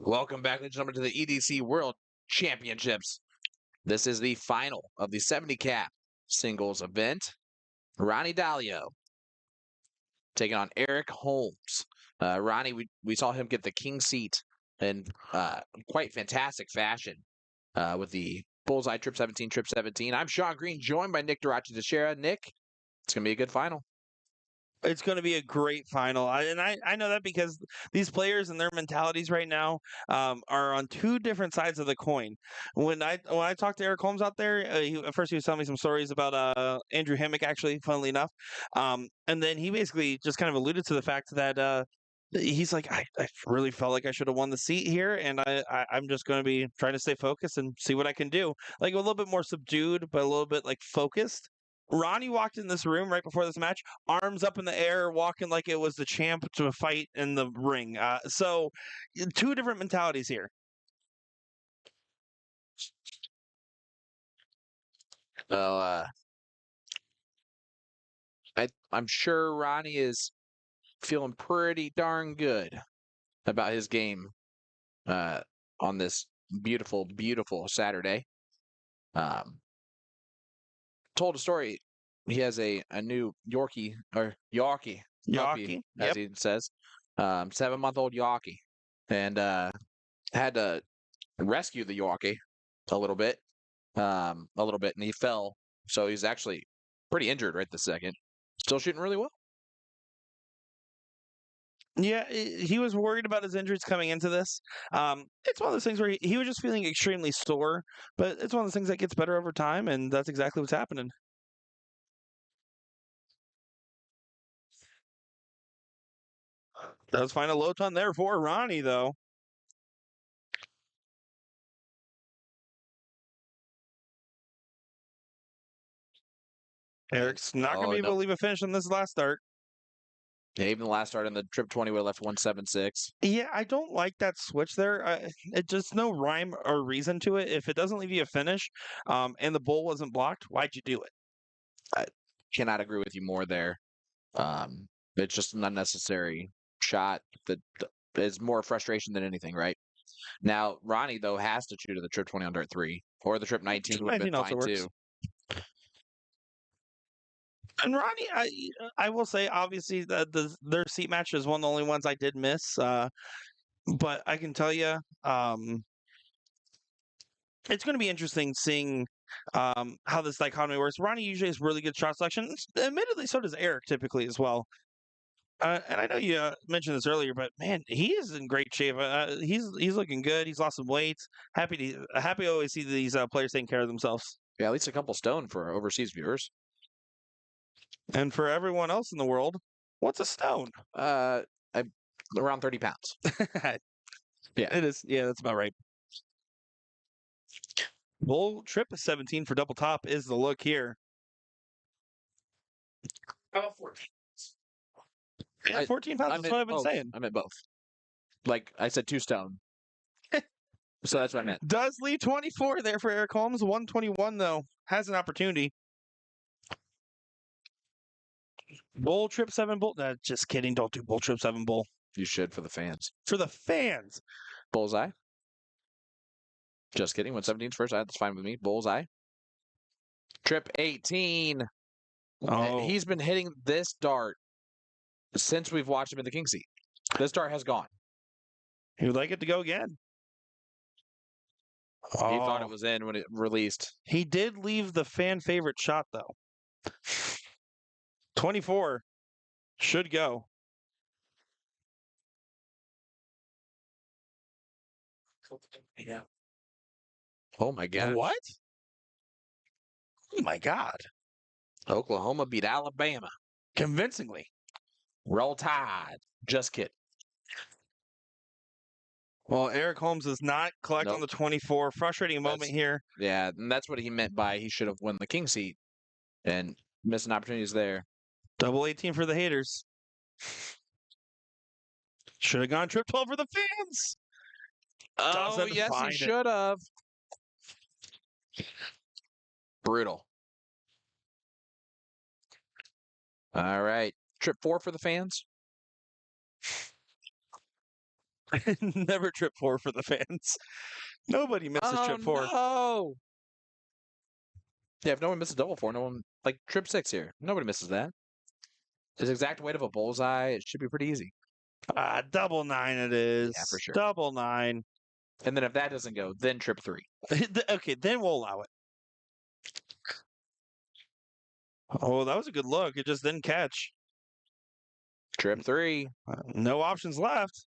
Welcome back, ladies and gentlemen, to the EDC World Championships. This is the final of the 70 cap singles event. Ronnie Dalleo taking on Eric Holmes. Ronnie, we saw him get the king seat in quite fantastic fashion with the bullseye trip 17, trip 17. I'm Sean Green, joined by Nick Dichiria. Nick, it's going to be a good final. It's going to be a great final. I know that because these players and their mentalities right now are on two different sides of the coin. When I talked to Eric Holmes out there, at first he was telling me some stories about Andrew Hammock, actually, funnily enough. And then he basically just kind of alluded to the fact that he's like, I really felt like I should have won the seat here, and I'm just going to be trying to stay focused and see what I can do. Like a little bit more subdued, but a little bit like focused. Ronnie walked in this room right before this match, arms up in the air, walking like it was the champ to fight in the ring. So, two different mentalities here. So I'm sure Ronnie is feeling pretty darn good about his game on this beautiful, beautiful Saturday. Told a story. He has a new Yorkie or Yorkie puppy, as he says, 7-month-old Yorkie, and had to rescue the Yorkie a little bit, and he fell. So he's actually pretty injured right this second. Still shooting really well. Yeah, he was worried about his injuries coming into this. It's one of those things where he was just feeling extremely sore, but it's one of those things that gets better over time, and that's exactly what's happening. Does find a low ton there for Ronnie, though. Eric's not going to be able to leave a finish on this last start. Yeah, even the last start in the trip 20 would have left 176. Yeah, I don't like that switch there. It just no rhyme or reason to it. If it doesn't leave you a finish, and the bull wasn't blocked, why'd you do it? I cannot agree with you more there. It's just an unnecessary shot that is more frustration than anything, right? Now, Ronnie, though, has to shoot to the trip 20 on dirt 3, or the trip 19 would have been fine, too. And Ronnie, I will say, obviously, their seat match is one of the only ones I did miss. But I can tell you, it's going to be interesting seeing how this dichotomy works. Ronnie usually has really good shot selection. Admittedly, so does Eric typically as well. And I know you mentioned this earlier, but man, he is in great shape. He's looking good. He's lost some weight. Happy to always see these players taking care of themselves. Yeah, at least a couple stone for overseas viewers. And for everyone else in the world, what's a stone? Around 30 pounds. Yeah, it is. Yeah, that's about right. Bull trip 17 for double top is the look here. How about 14? Yeah, 14 pounds. That's what I've been saying. I meant both. Like I said, 2 stone. So that's what I meant. Does leave 24 there for Eric Holmes. 121, though. Has an opportunity. Bull trip 7 bull. Just kidding. Don't do bull trip 7 bull. You should for the fans. For the fans. Bullseye. Just kidding. 117's first. That's fine with me. Bullseye. Trip 18. Oh. He's been hitting this dart since we've watched him in the king seat. This dart has gone. He would like it to go again. He thought it was in when it released. He did leave the fan favorite shot, though. 24 should go. Yeah. Oh my God. What? Oh my God. Oklahoma beat Alabama. Convincingly. Roll Tide. Just kidding. Well, Eric Holmes does not collect on the 24. Frustrating moment here. Yeah, and that's what he meant by he should have won the king seat and missing opportunities there. Double 18 for the haters. Should have gone trip 12 for the fans. Oh, yes, he should have. Brutal. All right. Trip 4 for the fans. Never trip 4 for the fans. Nobody misses Oh trip 4. no! Yeah, if no one misses double 4, no one like trip 6 here. Nobody misses that. His exact weight of a bullseye, it should be pretty easy. Double 9 it is. Yeah, for sure. Double 9. And then if that doesn't go, then trip 3. Okay, then we'll allow it. Oh, that was a good look. It just didn't catch. Trip 3. No options left.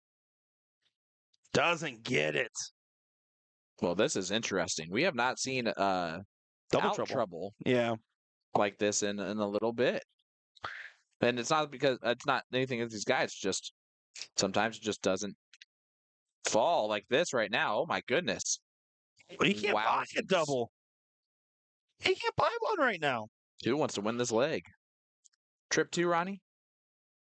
Doesn't get it. Well, this is interesting. We have not seen Double out trouble Yeah. like this in a little bit. And it's not because it's not anything against these guys. Just sometimes it just doesn't fall like this right now. Oh my goodness! He can't buy a double. He can't buy one right now. Who wants to win this leg? Trip 2, Ronnie?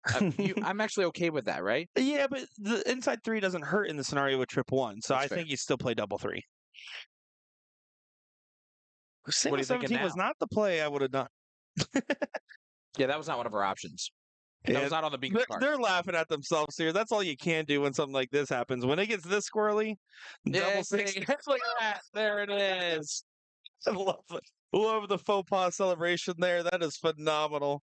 I'm actually okay with that, right? Yeah, but the inside 3 doesn't hurt in the scenario with trip 1, so That's I fair. think you still play double 3. What are Single you thinking 17 was now? not the play I would have done. Yeah, that was not one of our options. That Yeah, was not on the bingo card. they're laughing at themselves here. That's all you can do when something like this happens. When it gets this squirrely, double 6. Look at that. There it is. I love the faux pas celebration there. That is phenomenal.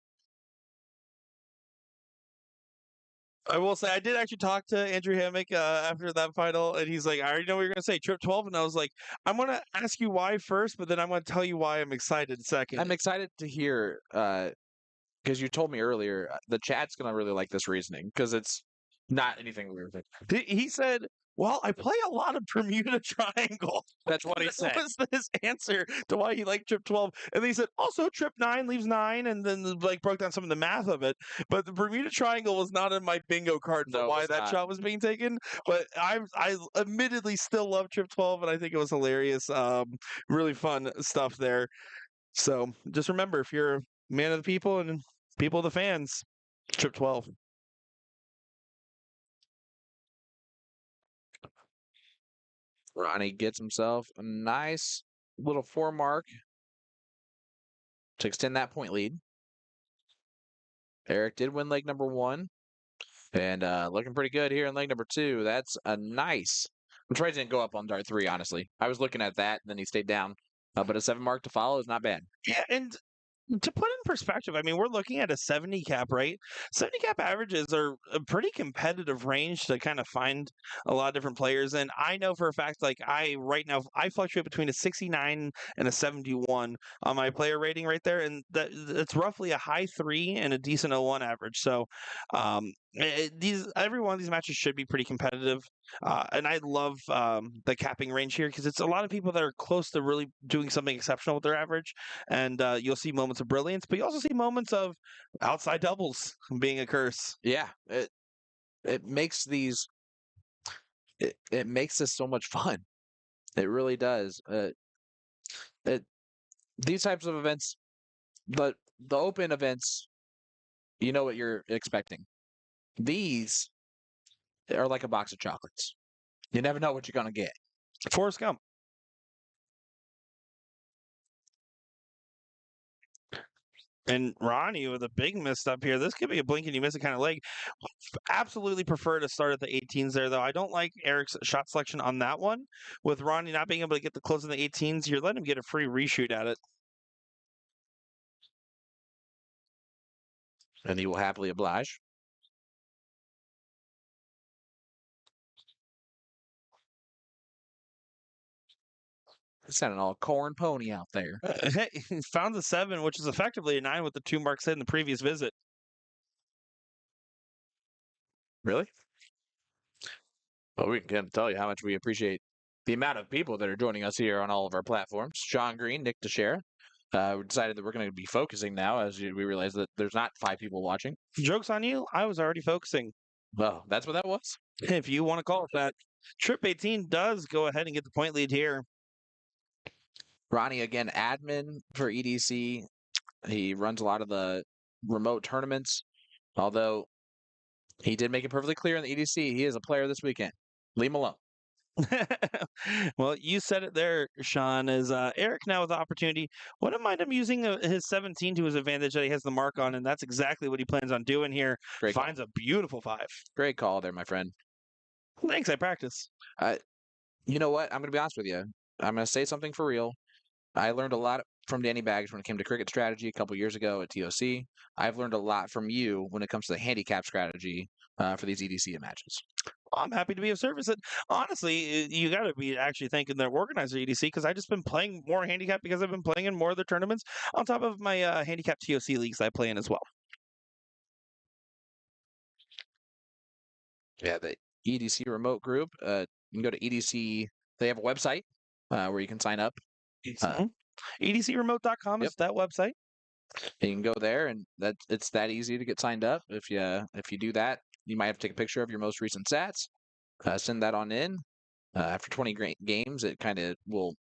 I will say, I did actually talk to Andrew Hammock after that final, and he's like, I already know what you're going to say, trip 12. And I was like, I'm going to ask you why first, but then I'm going to tell you why I'm excited second. I'm excited to hear, because you told me earlier, the chat's going to really like this reasoning, because it's not anything we were thinking. He said, well, I play a lot of Bermuda Triangle. That's what he said. That was his answer to why he liked trip 12. And then he said, also trip 9 leaves 9, and then like broke down some of the math of it. But the Bermuda Triangle was not in my bingo card for why that shot was being taken. But I admittedly still love trip 12, and I think it was hilarious. Really fun stuff there. So just remember, if you're a man of the people and people of the fans, trip 12. Ronnie gets himself a nice little 4 mark to extend that point lead. Eric did win leg number 1, and looking pretty good here in leg number 2. That's a nice. I'm surprised he didn't go up on dart 3, honestly. I was looking at that, and then he stayed down. But a 7 mark to follow is not bad. Yeah, and to put in perspective, I mean, we're looking at a 70 cap, right? 70 cap averages are a pretty competitive range to kind of find a lot of different players. And I know for a fact, like right now, I fluctuate between a 69 and a 71 on my player rating right there. And that's roughly a high 3 and a decent 01 average. So every one of these matches should be pretty competitive. And I love the capping range here because it's a lot of people that are close to really doing something exceptional with their average. And you'll see moments of brilliance, but you also see moments of outside doubles being a curse. Yeah, it makes these it makes this so much fun. It really does. These types of events, the open events, you know what you're expecting. These are like a box of chocolates. You never know what you're gonna get. Forrest Gump. And Ronnie with a big misstep here. This could be a blink and you miss it kind of leg. Absolutely prefer to start at the 18s there, though. I don't like Eric's shot selection on that one. With Ronnie not being able to get the close in the 18s, you're letting him get a free reshoot at it. And he will happily oblige. Sounding all corn pony out there. He found the 7, which is effectively a 9 with the 2 marks in the previous visit. Really? Well, we can tell you how much we appreciate the amount of people that are joining us here on all of our platforms. Sean Green, Nick Dichiria. We decided that we're going to be focusing now as we realize that there's not 5 people watching. Joke's on you. I was already focusing. Well, that's what that was? If you want to call it that. Trip 18 does go ahead and get the point lead here. Ronnie, again, admin for EDC. He runs a lot of the remote tournaments, although he did make it perfectly clear in the EDC he is a player this weekend. Leave him alone. Well, you said it there, Sean, is Eric now with the opportunity. Wouldn't mind him using his 17 to his advantage that he has the mark on, and that's exactly what he plans on doing here. Great Finds call. a beautiful 5. Great call there, my friend. Thanks, I practice. You know what? I'm going to be honest with you. I'm going to say something for real. I learned a lot from Danny Baggs when it came to cricket strategy a couple years ago at TOC. I've learned a lot from you when it comes to the handicap strategy for these EDC matches. I'm happy to be of service. And honestly, you got to be actually thanking the organizer EDC because I just been playing more handicap because I've been playing in more of the tournaments on top of my handicap TOC leagues I play in as well. Yeah, the EDC remote group. You can go to EDC. They have a website where you can sign up. EDCremote.com is that website. You can go there, and it's that easy to get signed up. If you do that, you might have to take a picture of your most recent stats, send that on in. After 20 games, it kind of will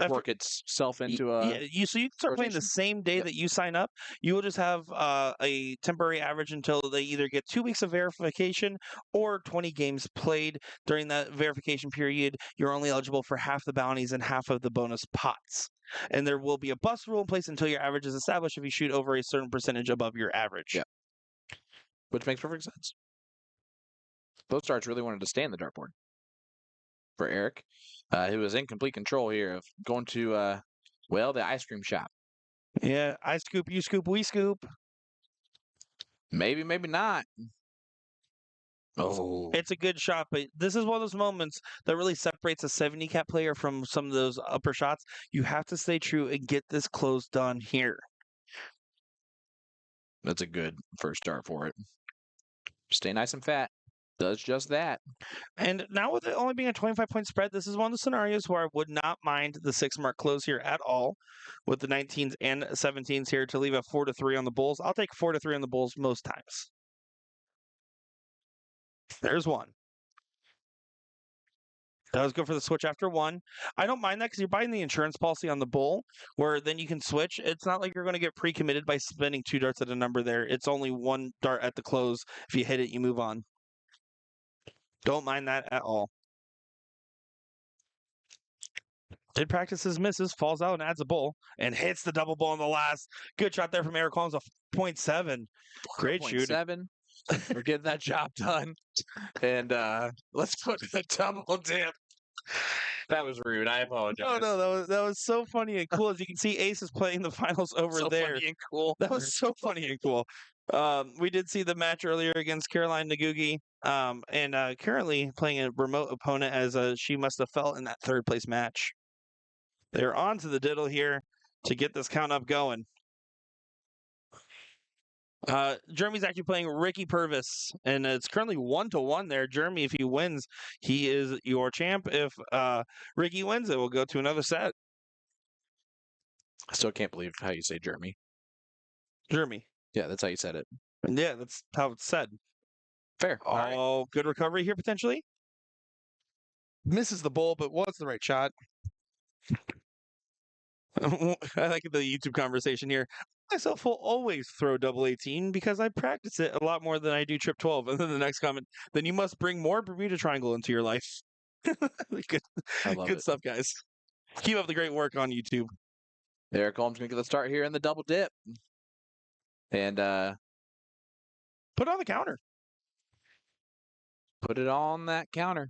work itself into a so you can start playing the rotation. same day that you sign up. You will just have a temporary average until they either get 2 weeks of verification or 20 games played. During that verification period, you're only eligible for half the bounties and half of the bonus pots. And there will be a bust rule in place until your average is established if you shoot over a certain percentage above your average. Yeah, which makes perfect sense. Both starts really wanted to stay in the dartboard for Eric, who was in complete control here of going to the ice cream shop. Yeah, I scoop, you scoop, we scoop. Maybe, maybe not. Oh, It's a good shot, but this is one of those moments that really separates a 70 cap player from some of those upper shots. You have to stay true and get this close done here. that's a good first start for it. Stay nice and fat. Does just that. And now with it only being a 25-point spread, this is one of the scenarios where I would not mind the 6-mark close here at all with the 19s and 17s here to leave a 4-3 on the Bulls. I'll take 4-3 on the Bulls most times. There's one. That was good for the switch after one. I don't mind that because you're buying the insurance policy on the bull, where then you can switch. It's not like you're going to get pre-committed by spending 2 darts at a number there. It's only 1 dart at the close. If you hit it, you move on. Don't mind that at all. Did practices, misses, falls out and adds a bull, and hits the double bull on the last. Good shot there from Eric Holmes, a 0.7. Great shooting. 0.7. We're getting that job done. And let's put the double dip. That was rude. I apologize. Oh no, that was so funny and cool. As you can see, Ace is playing the finals over so there. Funny and cool. That was so funny and cool. We did see the match earlier against Caroline Nagugi, and currently playing a remote opponent as she must have felt in that 3rd place match. They're on to the diddle here to get this count up going. Jeremy's actually playing Ricky Purvis, and it's currently 1-1 there. Jeremy, if he wins, he is your champ. If Ricky wins, it will go to another set. I still can't believe how you say Jeremy. Jeremy. Yeah, that's how you said it. Yeah, that's how it's said. Fair. Oh, good recovery here potentially. Misses the bull, but was the right shot. I like the YouTube conversation here. Myself will always throw double 18 because I practice it a lot more than I do trip 12. And then the next comment, then you must bring more Bermuda Triangle into your life. Good stuff, guys. Keep up the great work on YouTube. Eric Holmes going to get the start here in the double dip. And put it on the counter. Put it on that counter.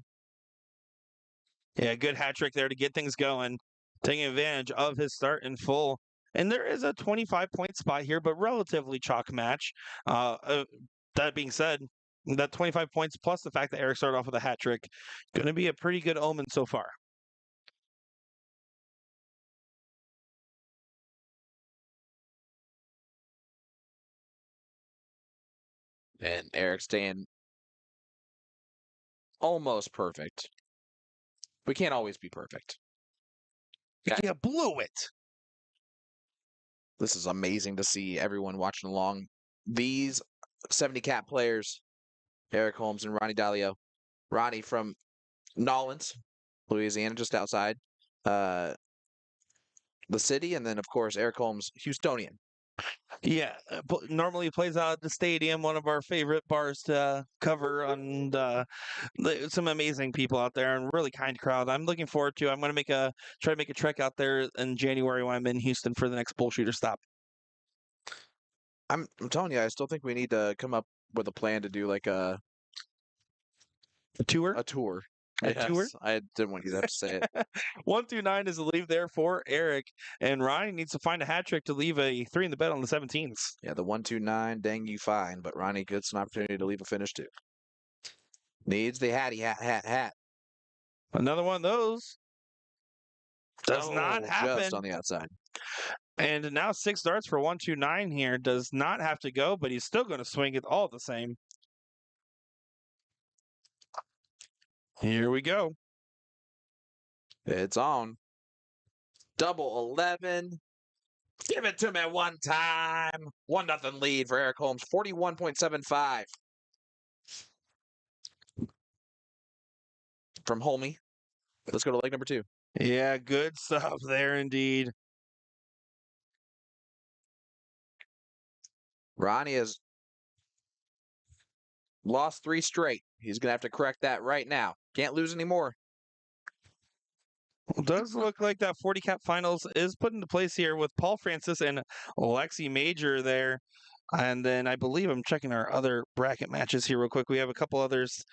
Yeah, good hat trick there to get things going. Taking advantage of his start in full. And there is a 25-point spot here, but relatively chalk match. That being said, that 25 points plus the fact that Eric started off with a hat trick, going to be a pretty good omen so far. And Eric staying almost perfect. We can't always be perfect. You blew it. This is amazing to see everyone watching along. These 70 cap players, Eric Holmes and Ronnie Dalleo. Ronnie from Nolens, Louisiana, just outside the city. And then, of course, Eric Holmes, Houstonian. Yeah, normally plays out at the stadium, one of our favorite bars to cover, and some amazing people out there and really kind crowd. I'm looking forward to. I'm going to try to make a trek out there in January when I'm in Houston for the next bullshooter stop. I'm telling you, I still think we need to come up with a plan to do like a A tour? A tour. A tour? Yes, I didn't want you to have to say it. 1 through 9 is the leave there for Eric, and Ronnie needs to find a hat trick to leave a 3 in the bed on the 17s. Yeah, the 129, dang you fine, but Ronnie gets an opportunity to leave a finish too. Needs the hattie hat. Another one of those. Does not Just happen. on the outside. And now 6 darts for 129 here. Does not have to go, but he's still going to swing it all the same. Here we go. It's on. Double 11. Give it to me one time. 1-0 lead for Eric Holmes. 41.75. From Holmey. Let's go to leg number 2. Yeah, good stuff there indeed. Ronnie has lost 3 straight. He's going to have to correct that right now. Can't lose anymore. Well, does look like that 40 cap finals is put into place here with Paul Francis and Lexi Major there. And then I believe I'm checking our other bracket matches here real quick. We have a couple others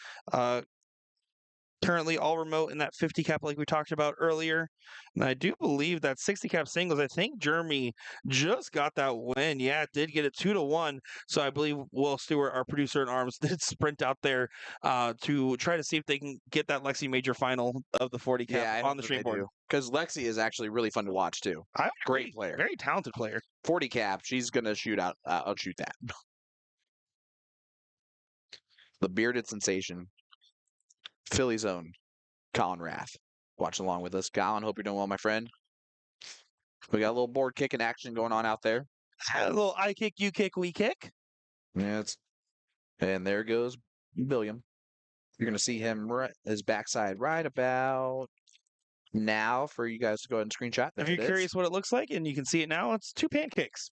currently all remote in that 50 cap like we talked about earlier. And I do believe that 60 cap singles, I think Jeremy just got that win. Yeah, did get it 2-1. So I believe Will Stewart, our producer in arms, did sprint out there to try to see if they can get that Lexi Major final of the 40 cap on the stream board. Because Lexi is actually really fun to watch too. Great player. Very talented player. 40 cap, she's going to shoot out. I'll shoot that. The bearded sensation. Philly's own Colin Rath. Watch along with us. Colin, hope you're doing well, my friend. We got a little board kicking action going on out there. A little I kick, you kick, we kick. Yeah, and there goes William. You're going to see him his backside right about now for you guys to go ahead and screenshot. If you're curious what it looks like, and you can see it now, it's 2 pancakes.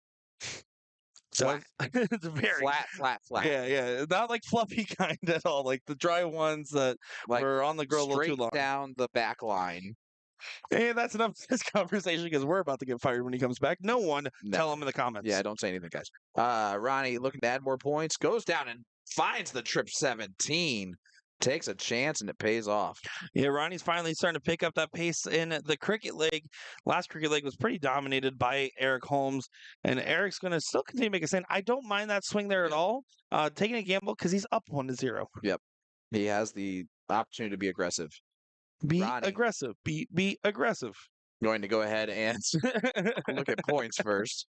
Flat. It's very flat. Yeah. Not like fluffy kind at all. Like the dry ones that were on the grill a little too long. Straight down the back line. Hey, that's enough of this conversation because we're about to get fired when he comes back. No one tell him in the comments. Yeah, don't say anything, guys. Ronnie looking to add more points. Goes down and finds the trip 17. Takes a chance and it pays off. Yeah, Ronnie's finally starting to pick up that pace in the cricket leg. Last cricket leg was pretty dominated by Eric Holmes, and Eric's going to still continue to make a stand. I don't mind that swing there at all. Taking a gamble because he's up 1-0. Yep, he has the opportunity to be aggressive. Be aggressive. Be aggressive. Going to go ahead and look at points first.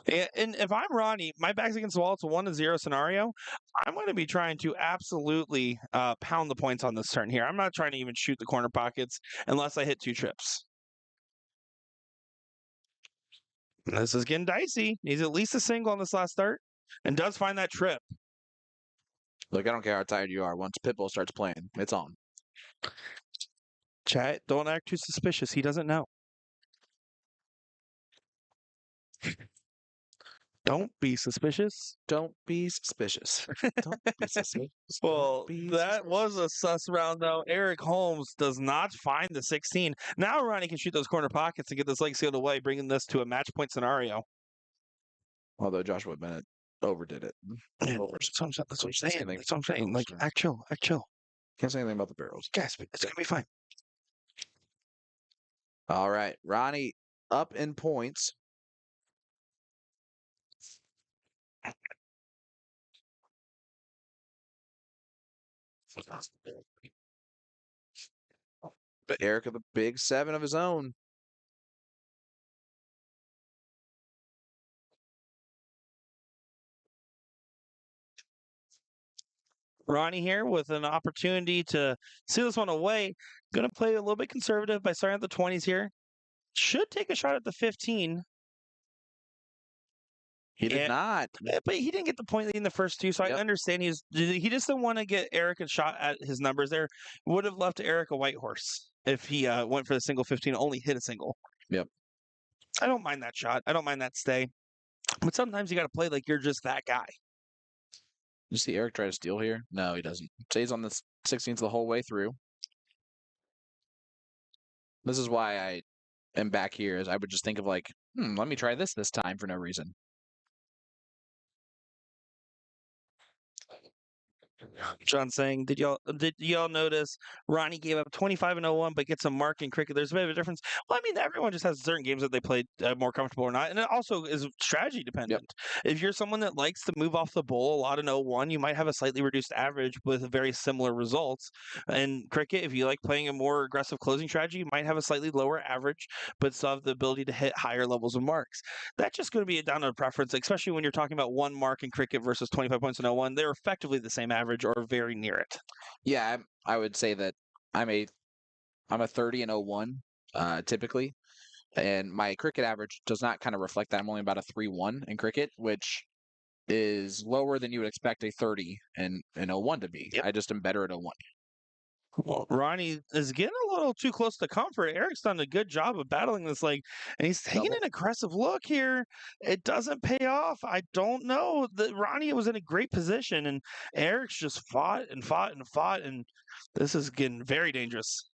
And if I'm Ronnie, my back's against the wall. It's a 1-0 scenario. I'm going to be trying to absolutely pound the points on this turn here. I'm not trying to even shoot the corner pockets unless I hit 2 trips. This is getting dicey. Needs at least a single on this last start and does find that trip. Look, I don't care how tired you are. Once Pitbull starts playing, it's on. Chat, don't act too suspicious. He doesn't know. Don't be suspicious. Don't be suspicious. Don't be suspicious. Well, that was a sus round, though. Eric Holmes does not find the 16. Now Ronnie can shoot those corner pockets and get this leg sealed away, bringing this to a match point scenario. Although Joshua Bennett overdid it. That's what I'm saying. Like, act chill. Can't say anything about the barrels. Guys, it's going to be fine. All right. Ronnie up in points. But Eric with a big 7 of his own. Ronnie here with an opportunity to seal this one away. Going to play a little bit conservative by starting at the 20s here. Should take a shot at the 15. He did not. But he didn't get the point in the first 2, so I understand he just didn't want to get Eric a shot at his numbers there. Would have left Eric a white horse if he went for the single 15, only hit a single. Yep. I don't mind that shot. I don't mind that stay. But sometimes you got to play like you're just that guy. You see Eric try to steal here? No, he doesn't. Stays on the 16th the whole way through. This is why I am back here, is I would just think of like, let me try this time for no reason. John saying, did y'all notice Ronnie gave up 25 and 01, but gets a mark in cricket? There's a bit of a difference. Well, I mean, everyone just has certain games that they play more comfortable or not, and it also is strategy Yep. dependent. If you're someone that likes to move off the bowl a lot in 01, you might have a slightly reduced average with very similar results. In cricket, if you like playing a more aggressive closing strategy, you might have a slightly lower average, but still have the ability to hit higher levels of marks. That's just going to be down to preference, especially when you're talking about one mark in cricket versus 25 points in 01. They're effectively the same average or very near it. Yeah, I would say that I'm a 30 and 01 typically, and my cricket average does not kind of reflect that. I'm only about a 3-1 in cricket, which is lower than you would expect a 30 and 01 to be. Yep. I just am better at 01. Well, Ronnie is getting a little too close to comfort. Eric's done a good job of battling this leg, and he's taking Double. an aggressive look here. It doesn't pay off. I don't know. Ronnie was in a great position, and Eric's just fought and fought and fought, and this is getting very dangerous.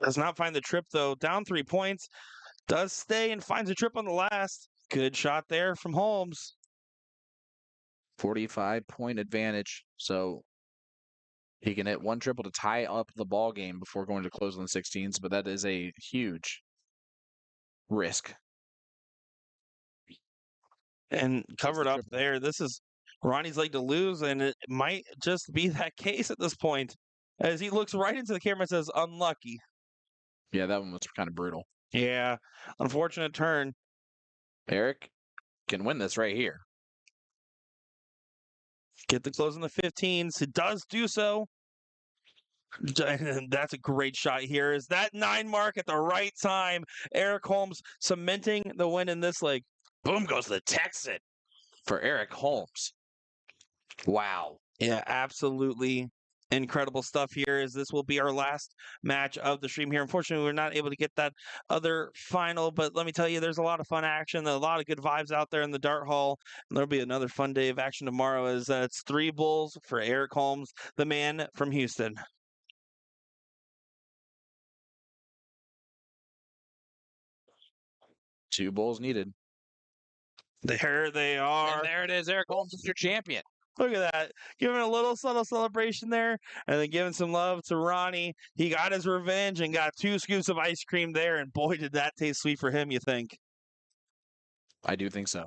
Does not find the trip, though. Down 3 points. Does stay and finds a trip on the last. Good shot there from Holmes. 45-point advantage. So he can hit one triple to tie up the ball game before going to close on the 16s, but that is a huge risk. And covered up there. This is Ronnie's leg to lose, and it might just be that case at this point. As he looks right into the camera and says, unlucky. Yeah, that one was kind of brutal. Yeah, unfortunate turn. Eric can win this right here. Get the close in the 15s. He does do so. That's a great shot here. Is that 9 mark at the right time? Eric Holmes cementing the win in this leg. Boom goes the Texan for Eric Holmes. Wow. Yeah, absolutely incredible stuff here, as this will be our last match of the stream here. Unfortunately, we're not able to get that other final, but let me tell you, there's a lot of fun action, a lot of good vibes out there in the Dart Hall. And there'll be another fun day of action tomorrow, as it's 3 bulls for Eric Holmes, the man from Houston. Two bulls needed. There they are. And there it is. Eric Holmes is your champion. Look at that. Giving a little subtle celebration there, and then giving some love to Ronnie. He got his revenge and got 2 scoops of ice cream there, and boy, did that taste sweet for him, you think. I do think so.